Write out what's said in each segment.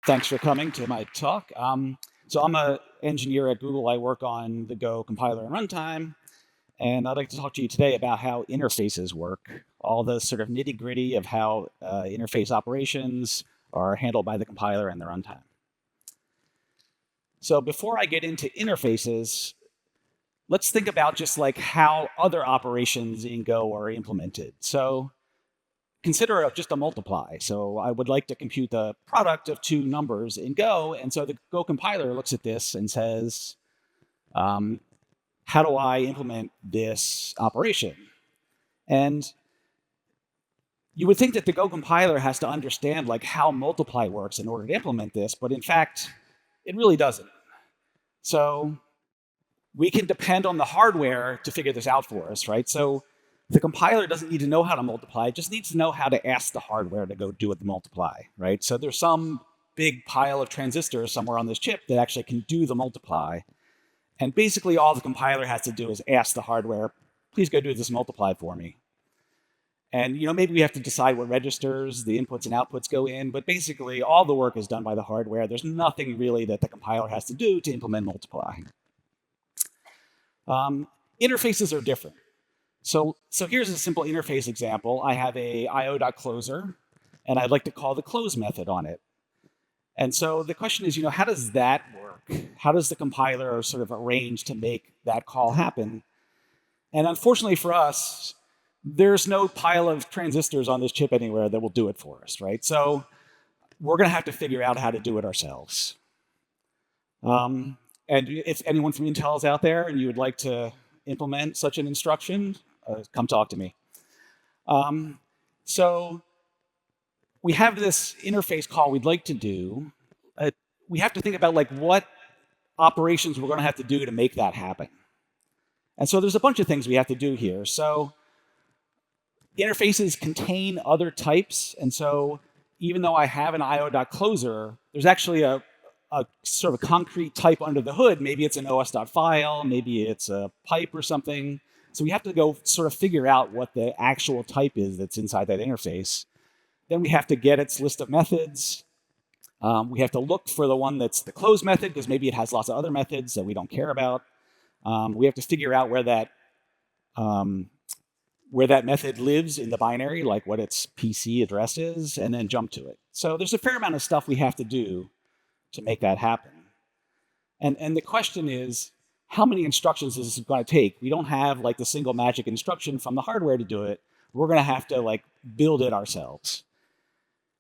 Thanks for coming to my talk. So I'm an engineer at Google. I work on the Go compiler and runtime, and I'd like to talk to you today about how interfaces work, all the sort of nitty gritty of how interface operations are handled by the compiler and the runtime. So before I get into interfaces, let's think about just like how other operations in Go are implemented. So consider just a multiply. So I would like to compute the product of two numbers in Go. And so the Go compiler looks at this and says, how do I implement this operation? And you would think that the Go compiler has to understand like how multiply works in order to implement this, but in fact, it really doesn't. So we can depend on the hardware to figure this out for us, right? So the compiler doesn't need to know how to multiply, it just needs to know how to ask the hardware to go do it, the multiply, right? So there's some big pile of transistors somewhere on this chip that actually can do the multiply. And basically all the compiler has to do is ask the hardware, please go do this multiply for me. And maybe we have to decide what registers the inputs and outputs go in, but basically all the work is done by the hardware. There's nothing really that the compiler has to do to implement multiply. Interfaces are different. So here's a simple interface example. I have a io.closer, and I'd like to call the close method on it. And so the question is, how does that work? How does the compiler sort of arrange to make that call happen? And unfortunately for us, there's no pile of transistors on this chip anywhere that will do it for us, right? So we're going to have to figure out how to do it ourselves. And if anyone from Intel is out there and you would like to implement such an instruction, come talk to me. So we have this interface call we'd like to do. We have to think about like what operations we're going to have to do to make that happen. And so there's a bunch of things we have to do here. So interfaces contain other types. And so even though I have an io.closer, there's actually a sort of a concrete type under the hood. Maybe it's an os.file, maybe it's a pipe or something. So we have to go sort of figure out what the actual type is that's inside that interface. Then we have to get its list of methods. We have to look for the one that's the close method, because maybe it has lots of other methods that we don't care about. We have to figure out where that method lives in the binary, like what its PC address is, and then jump to it. So there's a fair amount of stuff we have to do to make that happen. And the question is, how many instructions is this going to take? We don't have like the single magic instruction from the hardware to do it. We're going to have to like build it ourselves.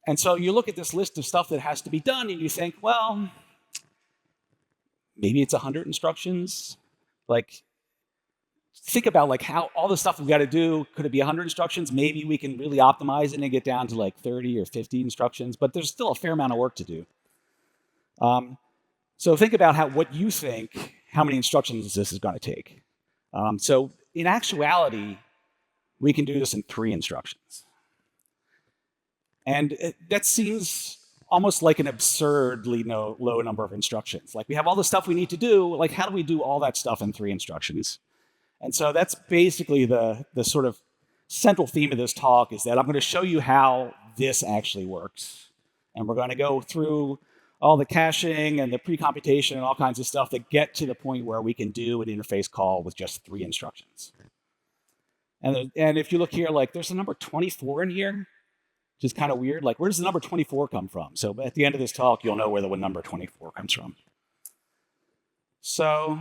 And so you look at this list of stuff that has to be done and you think, well, maybe it's 100 instructions. Like, think about like how all the stuff we've got to do. Could it be 100 instructions? Maybe we can really optimize it and get down to like 30 or 50 instructions, but there's still a fair amount of work to do. So think about what you think, how many instructions this is going to take. So in actuality, we can do this in 3 instructions. And that seems almost like an absurdly low number of instructions. Like we have all the stuff we need to do, like how do we do all that stuff in 3 instructions? And so that's basically the sort of central theme of this talk, is that I'm going to show you how this actually works. And we're going to go through all the caching and the pre-computation and all kinds of stuff that get to the point where we can do an interface call with just 3 instructions. And if you look here, like there's a number 24 in here, which is kind of weird. Like, where does the number 24 come from? So at the end of this talk, you'll know where the number 24 comes from. So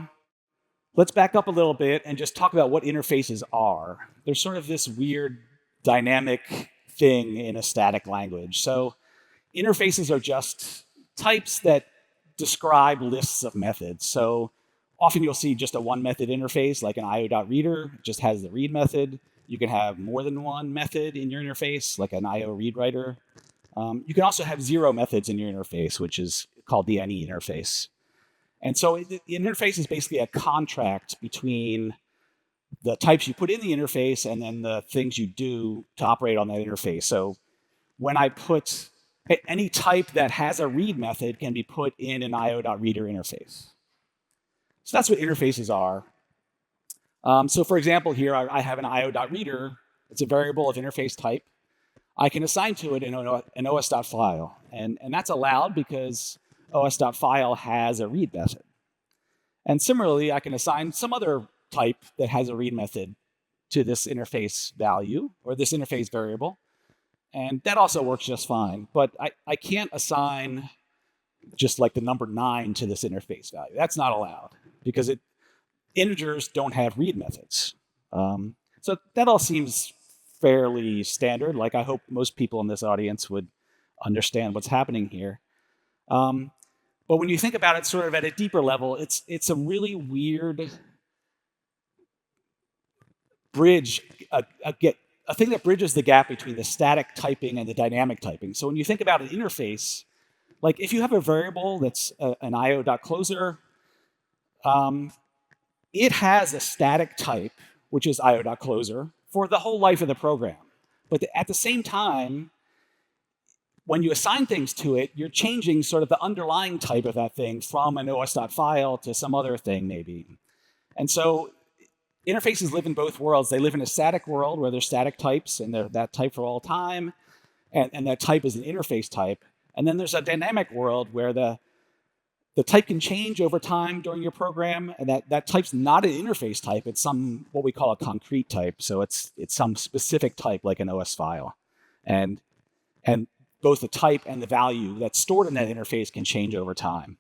let's back up a little bit and just talk about what interfaces are. There's sort of this weird dynamic thing in a static language. So interfaces are just types that describe lists of methods. So often you'll see just a one method interface, like an io.reader, it just has the read method. You can have more than one method in your interface, like an io read writer. You can also have 0 methods in your interface, which is called the any interface. And so the interface is basically a contract between the types you put in the interface and then the things you do to operate on that interface. So when I put any type that has a read method can be put in an io.reader interface. So that's what interfaces are. So for example, here I have an io.reader. It's a variable of interface type. I can assign to it an os.file. And that's allowed because os.file has a read method. And similarly, I can assign some other type that has a read method to this interface value or this interface variable. And that also works just fine. But I can't assign just like the number 9 to this interface value. That's not allowed because integers don't have read methods. So that all seems fairly standard. Like I hope most people in this audience would understand what's happening here. But when you think about it sort of at a deeper level, it's a really weird bridge, a thing that bridges the gap between the static typing and the dynamic typing. So when you think about an interface, like if you have a variable that's an io.closer, it has a static type, which is io.closer, for the whole life of the program. But at the same time, when you assign things to it, you're changing sort of the underlying type of that thing from an os.file to some other thing, maybe. And so interfaces live in both worlds. They live in a static world where there's static types, and they're that type for all time, and that type is an interface type. And then there's a dynamic world where the type can change over time during your program, and that type's not an interface type. It's some what we call a concrete type. So it's some specific type like an OS file. And both the type and the value that's stored in that interface can change over time.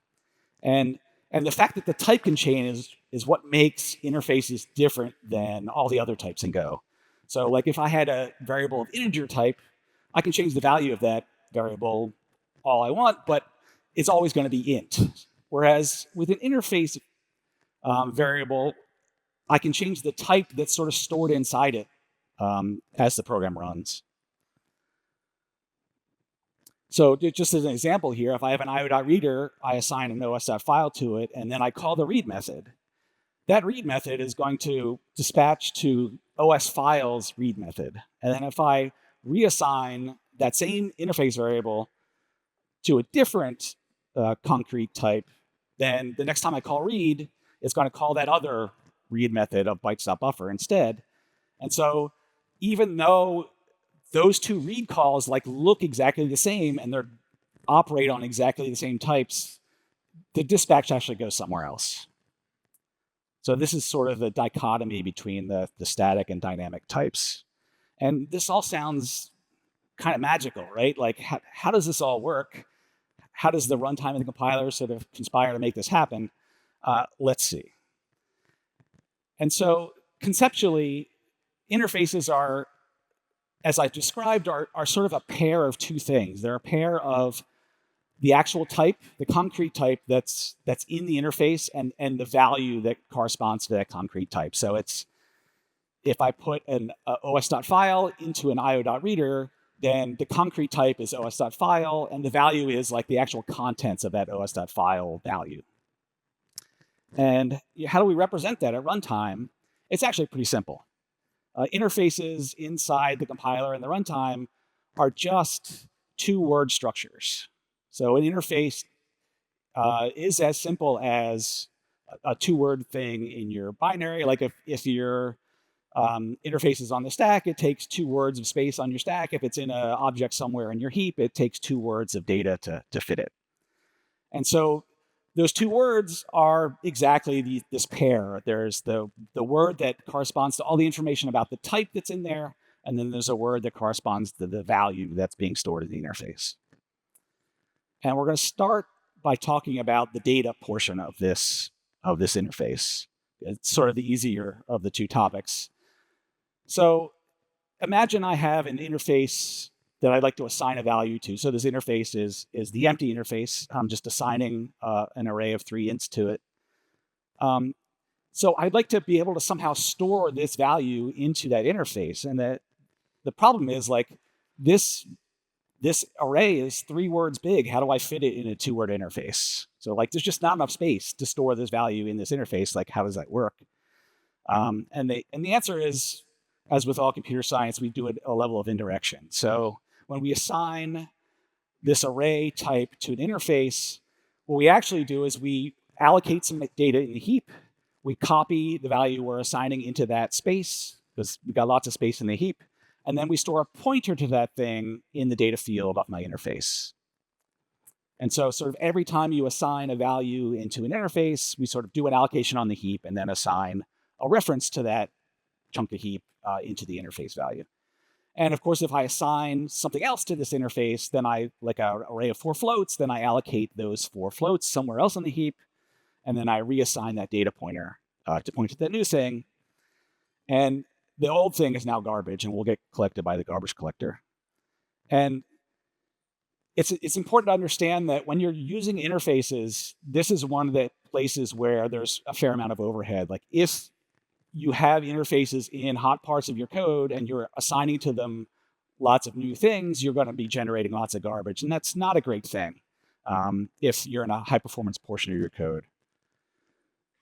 And the fact that the type can change is what makes interfaces different than all the other types in Go. So like if I had a variable of integer type, I can change the value of that variable all I want, but it's always going to be int. Whereas with an interface variable, I can change the type that's sort of stored inside it as the program runs. So just as an example here, if I have an io.reader, I assign an os.file to it, and then I call the read method. That read method is going to dispatch to os files read method. And then if I reassign that same interface variable to a different concrete type, then the next time I call read, it's going to call that other read method of bytes.buffer instead. And so even though those two read calls like look exactly the same and they operate on exactly the same types, the dispatch actually goes somewhere else. So this is sort of the dichotomy between the static and dynamic types. And this all sounds kind of magical, right? Like how does this all work? How does the runtime and the compiler sort of conspire to make this happen? Let's see. And so conceptually, interfaces are, as I described, are sort of a pair of two things. They're a pair of the actual type, the concrete type that's in the interface, and the value that corresponds to that concrete type. So it's if I put an os.file into an io.reader, then the concrete type is os.file, and the value is like the actual contents of that os.file value. And how do we represent that at runtime? It's actually pretty simple. Interfaces inside the compiler and the runtime are just two-word structures. So an interface is as simple as a two-word thing in your binary. Like if your interface is on the stack, it takes 2 words of space on your stack. If it's in an object somewhere in your heap, it takes 2 words of data to fit it. And so those 2 words are exactly this pair. There's the word that corresponds to all the information about the type that's in there, and then there's a word that corresponds to the value that's being stored in the interface. And we're going to start by talking about the data portion of this interface. It's sort of the easier of the 2 topics. So imagine I have an interface that I'd like to assign a value to. So this interface is the empty interface. I'm just assigning an array of 3 ints to it. So I'd like to be able to somehow store this value into that interface. And the problem is like this array is 3 words big. How do I fit it in a 2-word interface? So like there's just not enough space to store this value in this interface. Like how does that work? And the answer is, as with all computer science, we do it a level of indirection. So when we assign this array type to an interface, what we actually do is we allocate some data in the heap. We copy the value we're assigning into that space, because we've got lots of space in the heap. And then we store a pointer to that thing in the data field of my interface. And so sort of every time you assign a value into an interface, we sort of do an allocation on the heap and then assign a reference to that chunk of heap into the interface value. And of course, if I assign something else to this interface, then like an array of 4 floats, then I allocate those 4 floats somewhere else on the heap, and then I reassign that data pointer to point to the new thing. And the old thing is now garbage and will get collected by the garbage collector. And it's important to understand that when you're using interfaces, this is one of the places where there's a fair amount of overhead. Like if you have interfaces in hot parts of your code and you're assigning to them lots of new things, you're going to be generating lots of garbage. And that's not a great thing if you're in a high performance portion of your code.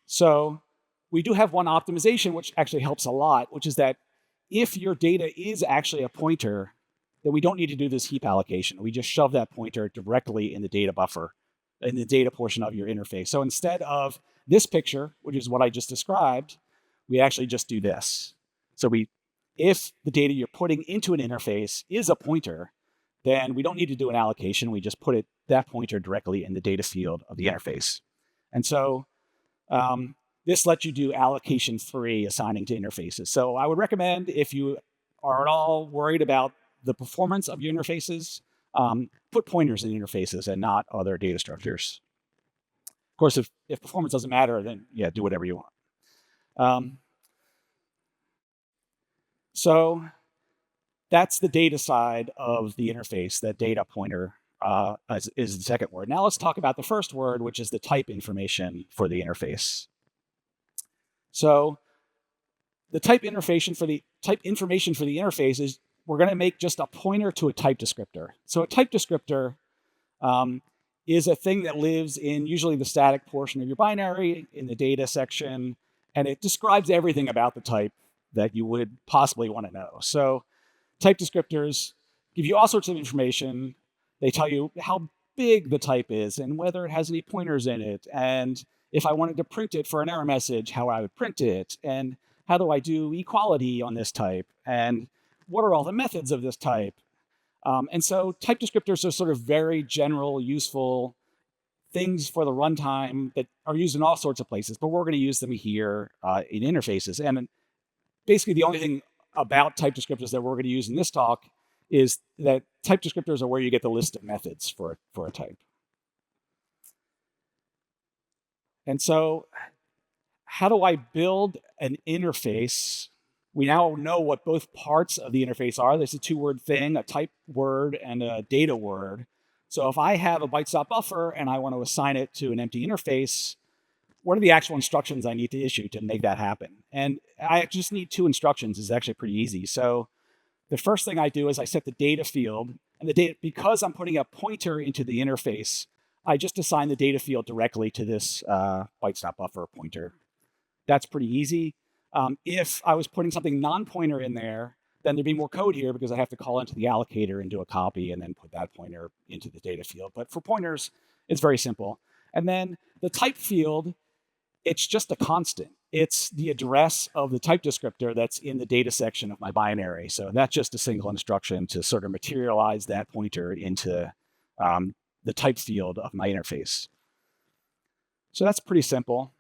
So we do have one optimization, which actually helps a lot, which is that if your data is actually a pointer, then we don't need to do this heap allocation. We just shove that pointer directly in the data buffer, in the data portion of your interface. So instead of this picture, which is what I just described, we actually just do this. So if the data you're putting into an interface is a pointer, then we don't need to do an allocation. We just put that pointer directly in the data field of the interface. And so this lets you do allocation-free assigning to interfaces. So I would recommend, if you are at all worried about the performance of your interfaces, put pointers in interfaces and not other data structures. Of course, if performance doesn't matter, then yeah, do whatever you want. So that's the data side of the interface. That data pointer is the second word. Now let's talk about the first word, which is the type information for the interface. So the type information for the interface is we're going to make just a pointer to a type descriptor. So a type descriptor is a thing that lives in usually the static portion of your binary in the data section, and it describes everything about the type that you would possibly want to know. So type descriptors give you all sorts of information. They tell you how big the type is and whether it has any pointers in it, and if I wanted to print it for an error message, how I would print it, and how do I do equality on this type, and what are all the methods of this type. And so type descriptors are sort of very general, useful things for the runtime that are used in all sorts of places, but we're going to use them here in interfaces. And basically the only thing about type descriptors that we're going to use in this talk is that type descriptors are where you get the list of methods for a type. And so how do I build an interface? We now know what both parts of the interface are. There's a 2-word thing, a type word and a data word. So if I have a bytes.buffer and I want to assign it to an empty interface, what are the actual instructions I need to issue to make that happen? And I just need 2 instructions. It's actually pretty easy. So the first thing I do is I set the data field, and the data, because I'm putting a pointer into the interface, I just assign the data field directly to this bytes.buffer pointer. That's pretty easy. If I was putting something non-pointer in there, then there'd be more code here because I have to call into the allocator and do a copy and then put that pointer into the data field. But for pointers, it's very simple. And then the type field, it's just a constant. It's the address of the type descriptor that's in the data section of my binary. So that's just a single instruction to sort of materialize that pointer into the type field of my interface. So that's pretty simple.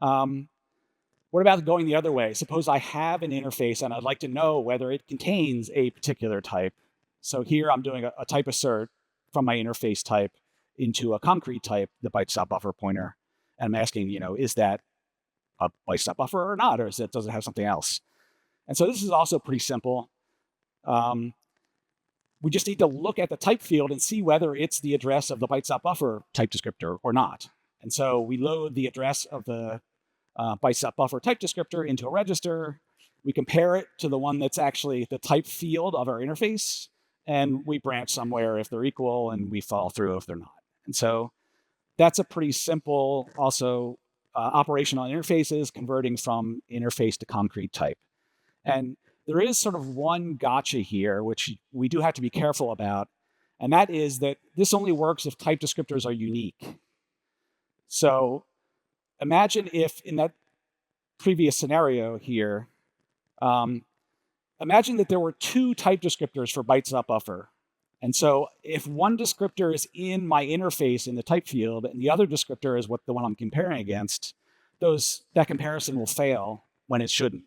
What about going the other way? Suppose I have an interface and I'd like to know whether it contains a particular type. So here I'm doing a type assert from my interface type into a concrete type, the bytes.buffer pointer. And I'm asking, is that a bytes.buffer or not? Or does it have something else? And so this is also pretty simple. We just need to look at the type field and see whether it's the address of the bytes.buffer type descriptor or not. And so we load the address of the bytes.buffer type descriptor into a register. We compare it to the one that's actually the type field of our interface, and we branch somewhere if they're equal, and we follow through if they're not. And so that's a pretty simple, also operation on interfaces, converting from interface to concrete type. And there is sort of one gotcha here, which we do have to be careful about, and that is that this only works if type descriptors are unique. So imagine if in that previous scenario here, imagine that there were 2 type descriptors for bytes.buffer. And so if one descriptor is in my interface in the type field and the other descriptor is the one I'm comparing against, that comparison will fail when it shouldn't.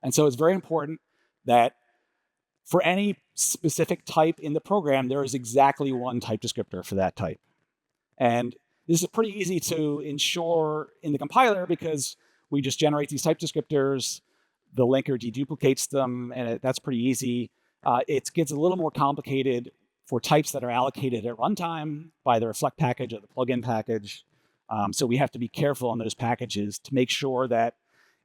And so it's very important that for any specific type in the program, there is exactly one type descriptor for that type. And this is pretty easy to ensure in the compiler because we just generate these type descriptors, the linker deduplicates them, and that's pretty easy. It gets a little more complicated for types that are allocated at runtime by the reflect package or the plugin package. So we have to be careful on those packages to make sure that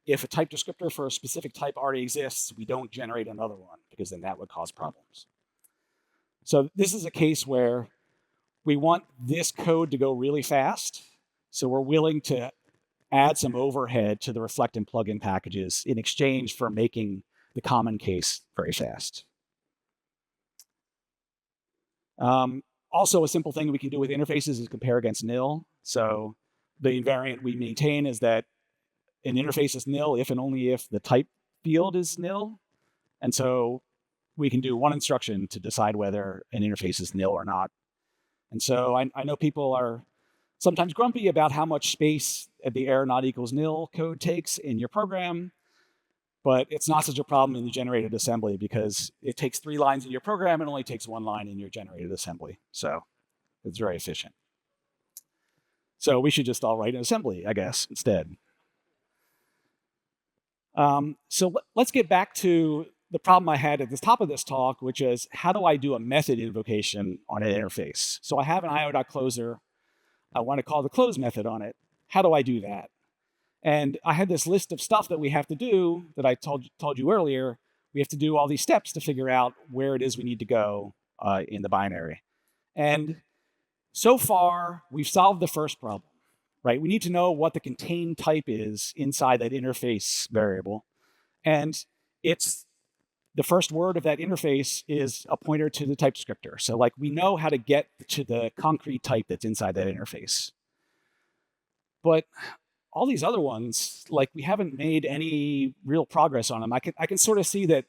if a type descriptor for a specific type already exists, we don't generate another one, because then that would cause problems. So this is a case where we want this code to go really fast, so we're willing to add some overhead to the reflect and plugin packages in exchange for making the common case very fast. Also, a simple thing we can do with interfaces is compare against nil. So the invariant we maintain is that an interface is nil if and only if the type field is nil. And so we can do one instruction to decide whether an interface is nil or not. And so I know people are sometimes grumpy about how much space the error not equals nil code takes in your program, but it's not such a problem in the generated assembly because it takes 3 lines in your program and only takes 1 line in your generated assembly. So it's very efficient. So we should just all write an assembly, I guess, instead. So let's get back to the problem I had at the top of this talk, which is how do I do a method invocation on an interface? So I have an io.closer. I want to call the close method on it. How do I do that? And I had this list of stuff that we have to do that I told you earlier. We have to do all these steps to figure out where it is we need to go in the binary. And so far, we've solved the first problem. Right? We need to know what the contained type is inside that interface variable. And it's the first word of that interface is a pointer to the type descriptor. So like we know how to get to the concrete type that's inside that interface. But all these other ones, like we haven't made any real progress on them. I can sort of see that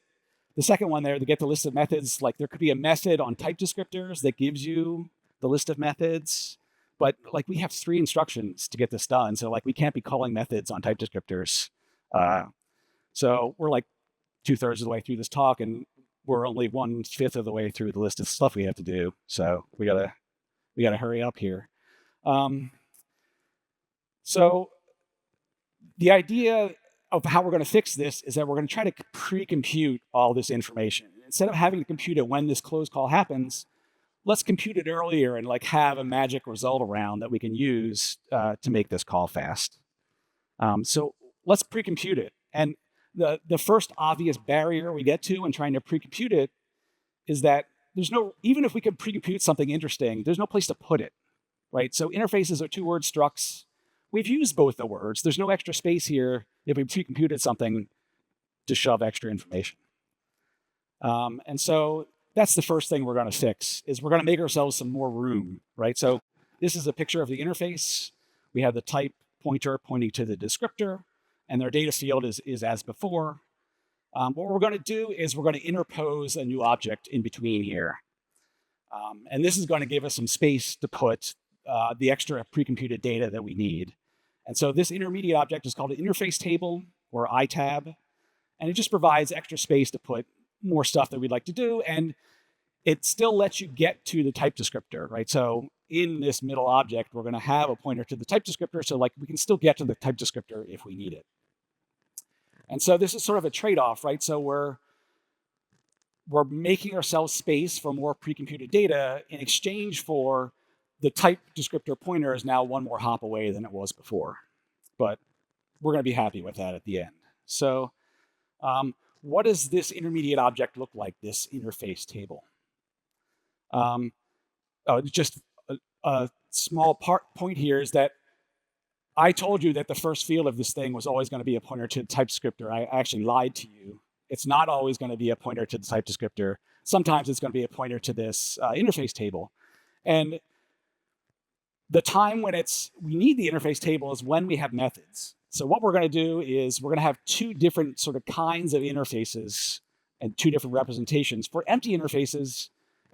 the second one there, to get the list of methods, like there could be a method on type descriptors that gives you the list of methods. But like we have 3 instructions to get this done. So like we can't be calling methods on type descriptors. So we're like 2/3 of the way through this talk and we're only 1/5 of the way through the list of stuff we have to do. So we gotta hurry up here. So the idea of how we're going to fix this is that we're going to try to pre-compute all this information. Instead of having to compute it when this close call happens, let's compute it earlier and like have a magic result around that we can use to make this call fast. So let's pre-compute it. And the first obvious barrier we get to in trying to pre-compute it is that even if we could pre-compute something interesting, there's no place to put it, right? So interfaces are 2-word structs. We've used both the words. There's no extra space here if we pre-computed something to shove extra information. And so that's the first thing we're going to fix, is we're going to make ourselves some more room, right? So this is a picture of the interface. We have the type pointer pointing to the descriptor, and their data field is as before. What we're going to do is we're going to interpose a new object in between here. And this is going to give us some space to put the extra pre-computed data that we need. And so this intermediate object is called an interface table, or itab, and it just provides extra space to put more stuff that we'd like to do, and it still lets you get to the type descriptor, right? So in this middle object, we're going to have a pointer to the type descriptor, so like we can still get to the type descriptor if we need it. And so this is sort of a trade-off, right? So we're making ourselves space for more pre-computed data in exchange for the type descriptor pointer is now 1 more hop away than it was before. But we're going to be happy with that at the end. So what does this intermediate object look like, this interface table? Just a small point here is that I told you that the first field of this thing was always going to be a pointer to the type descriptor. I actually lied to you. It's not always going to be a pointer to the type descriptor. Sometimes it's going to be a pointer to this interface table. And the time when we need the interface table is when we have methods. So what we're going to do is we're going to have 2 different sort of kinds of interfaces and 2 different representations. For empty interfaces,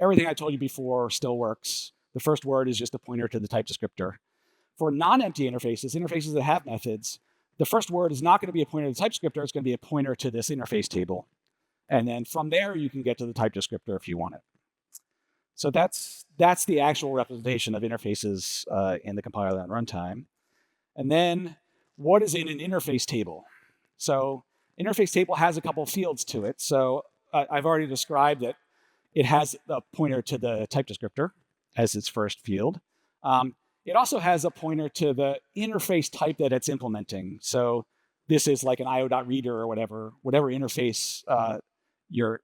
everything I told you before still works. The first word is just a pointer to the type descriptor. For non-empty interfaces, interfaces that have methods, the first word is not going to be a pointer to the type descriptor. It's going to be a pointer to this interface table. And then from there, you can get to the type descriptor if you want it. So that's the actual representation of interfaces in the compiler and runtime. And then what is in an interface table? So interface table has a couple fields to it. So I've already described that it has a pointer to the type descriptor as its first field. It also has a pointer to the interface type that it's implementing. So this is like an io.reader or whatever interface your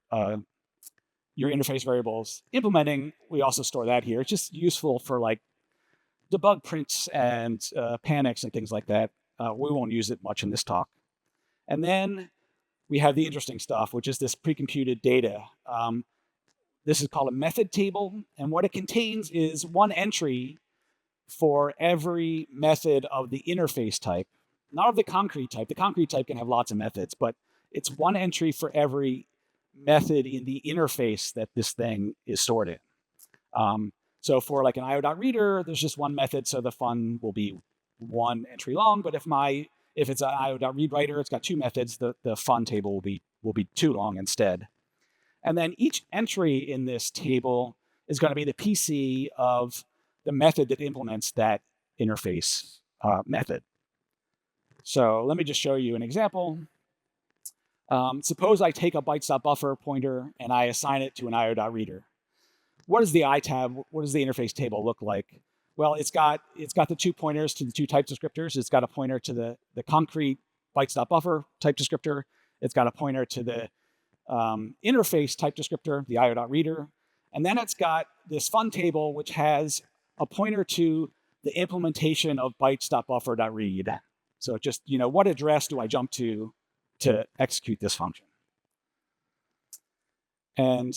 interface variables implementing. We also store that here. It's just useful for like debug prints and panics and things like that. We won't use it much in this talk. And then we have the interesting stuff, which is this pre-computed data. This is called a method table, and what it contains is one entry for every method of the interface type, not of the concrete type. The concrete type can have lots of methods, but it's one entry for every method in the interface that this thing is stored in. So for like an io.reader, there's just one method, so the fun will be one entry long. But if it's an io.readWriter, it's got two methods, the fun table will be too long instead. And then each entry in this table is going to be the PC of the method that implements that interface method. So let me just show you an example. Suppose I take a bytes.buffer pointer and I assign it to an io.reader. What does the itab, what does the interface table look like? Well, it's got the two pointers to the two type descriptors. It's got a pointer to the concrete bytes.buffer type descriptor. It's got a pointer to the interface type descriptor, the io.reader. And then it's got this fun table, which has a pointer to the implementation of bytes.buffer.read. So just, what address do I jump to execute this function? And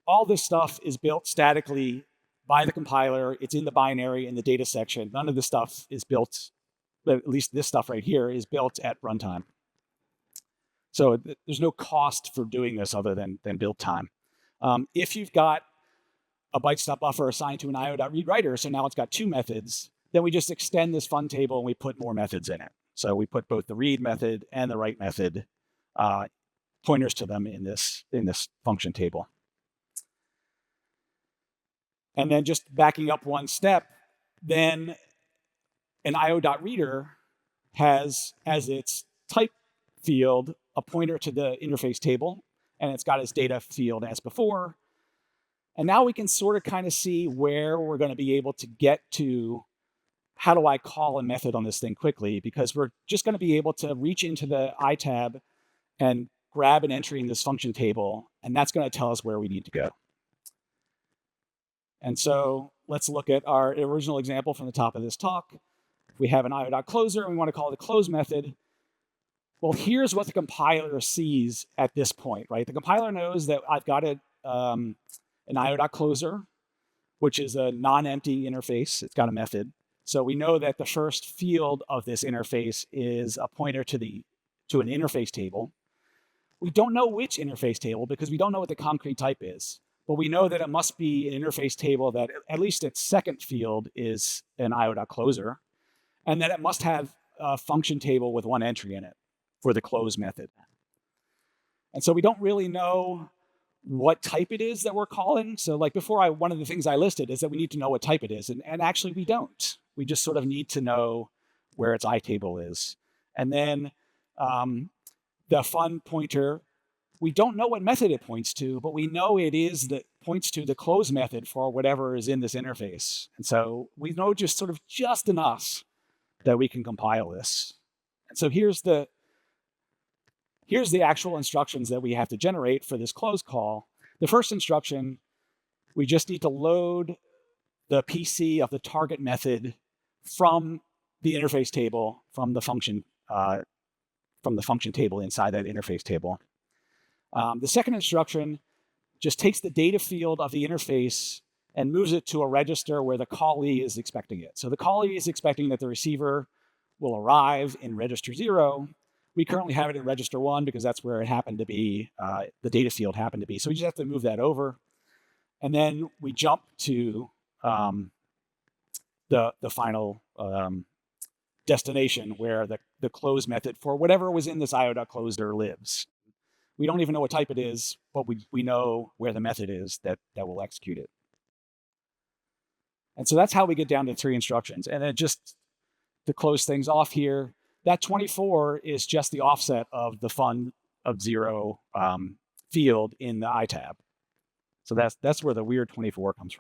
all this stuff is built statically by the compiler. It's in the binary in the data section. None of this stuff is built, at least this stuff right here, is built at runtime. So there's no cost for doing this other than build time. If you've got a bytes.buffer assigned to an io.readWriter, so now it's got two methods, then we just extend this fun table and we put more methods in it. So we put both the read method and the write method pointers to them in this function table. And then just backing up one step, then an io.reader has as its type field a pointer to the interface table, and it's got its data field as before. And now we can sort of kind of see where we're going to be able to get to how do I call a method on this thing quickly, because we're just going to be able to reach into the itab and grab an entry in this function table, and that's going to tell us where we need to go. And so let's look at our original example from the top of this talk. We have an io.closer, and we want to call it a close method. Well, here's what the compiler sees at this point, right? The compiler knows that I've got an io.closer, which is a non-empty interface. It's got a method. So we know that the first field of this interface is a pointer to an interface table. We don't know which interface table because we don't know what the concrete type is. But we know that it must be an interface table that at least its second field is an io.closer, and that it must have a function table with one entry in it for the close method. And so we don't really know what type it is that we're calling. So like before, one of the things I listed is that we need to know what type it is. And actually we don't. We just sort of need to know where its itable is. And then the fun pointer, we don't know what method it points to, but we know it is that points to the close method for whatever is in this interface. And so we know just enough that we can compile this. And so here's the actual instructions that we have to generate for this close call. The first instruction, we just need to load the PC of the target method from the interface table, from the function table inside that interface table. The second instruction just takes the data field of the interface and moves it to a register where the callee is expecting it. So the callee is expecting that the receiver will arrive in register 0. We currently have it in register 1 because that's where it happened to be, the data field happened to be. So we just have to move that over. And then we jump to the final destination where the close method for whatever was in this io.closer lives. We don't even know what type it is, but we know where the method is that will execute it. And so that's how we get down to 3 instructions. And then just to close things off here, that 24 is just the offset of the fun of 0 field in the itab. So that's where the weird 24 comes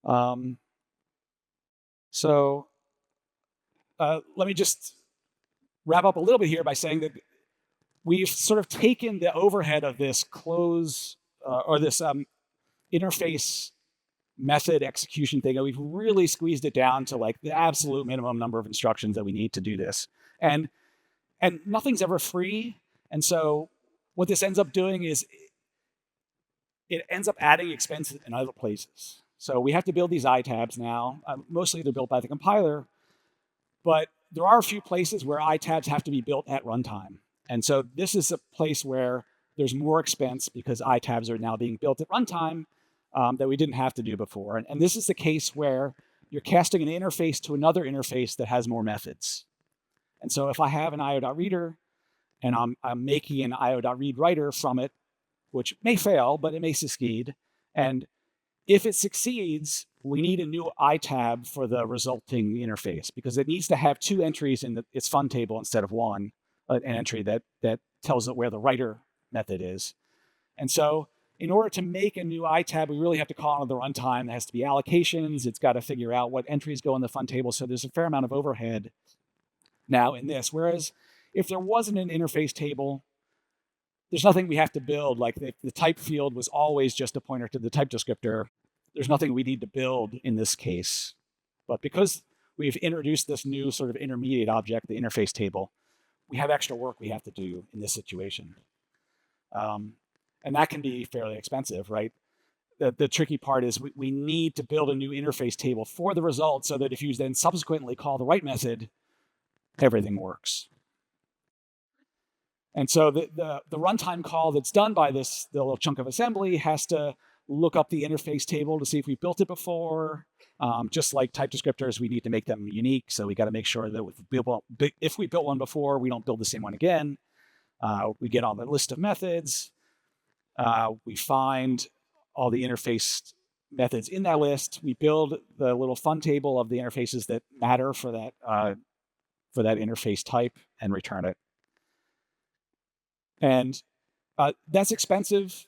from. So let me just wrap up a little bit here by saying that we've sort of taken the overhead of this close or this interface method execution thing, and we've really squeezed it down to like the absolute minimum number of instructions that we need to do this. And nothing's ever free. And so what this ends up doing is it ends up adding expense in other places. So we have to build these itabs now. Mostly they're built by the compiler, but there are a few places where itabs have to be built at runtime. And so this is a place where there's more expense because itabs are now being built at runtime that we didn't have to do before. And this is the case where you're casting an interface to another interface that has more methods. And so if I have an io.reader and I'm making an io.readWriter from it, which may fail, but it may succeed. And if it succeeds, we need a new itab for the resulting interface because it needs to have 2 entries in its fun table instead of 1, an entry that tells it where the writer method is. And so in order to make a new itab, we really have to call on the runtime. It has to be allocations. It's got to figure out what entries go in the fun table. So there's a fair amount of overhead now in this. Whereas if there wasn't an interface table, there's nothing we have to build. Like the type field was always just a pointer to the type descriptor. There's nothing we need to build in this case. But because we've introduced this new sort of intermediate object, the interface table, we have extra work we have to do in this situation. And that can be fairly expensive, right? The tricky part is we need to build a new interface table for the result so that if you then subsequently call the write method, everything works. And so the runtime call that's done by the little chunk of assembly has to look up the interface table to see if we built it before. Just like type descriptors, we need to make them unique. So we got to make sure that if we built one before, we don't build the same one again. We get on the list of methods. We find all the interface methods in that list. We build the little fun table of the interfaces that matter for that interface type and return it. And that's expensive.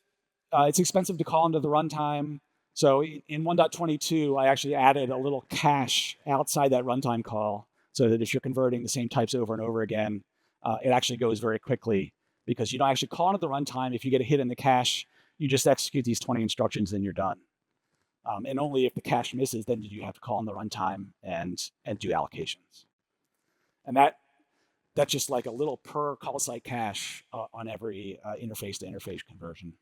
It's expensive to call into the runtime. So in 1.22, I actually added a little cache outside that runtime call so that if you're converting the same types over and over again, it actually goes very quickly because you don't actually call into the runtime. If you get a hit in the cache, you just execute these 20 instructions and you're done. And only if the cache misses, then do you have to call in the runtime and do allocations. And that's just like a little per call site cache on every interface to interface conversion.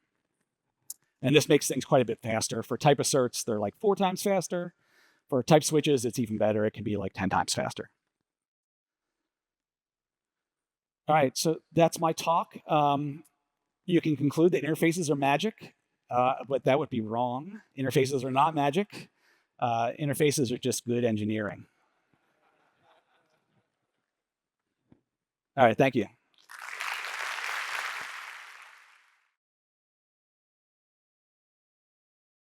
And this makes things quite a bit faster. For type asserts, they're like 4 times faster. For type switches, it's even better. It can be like 10 times faster. All right, so that's my talk. You can conclude that interfaces are magic, but that would be wrong. Interfaces are not magic. Interfaces are just good engineering. All right, thank you.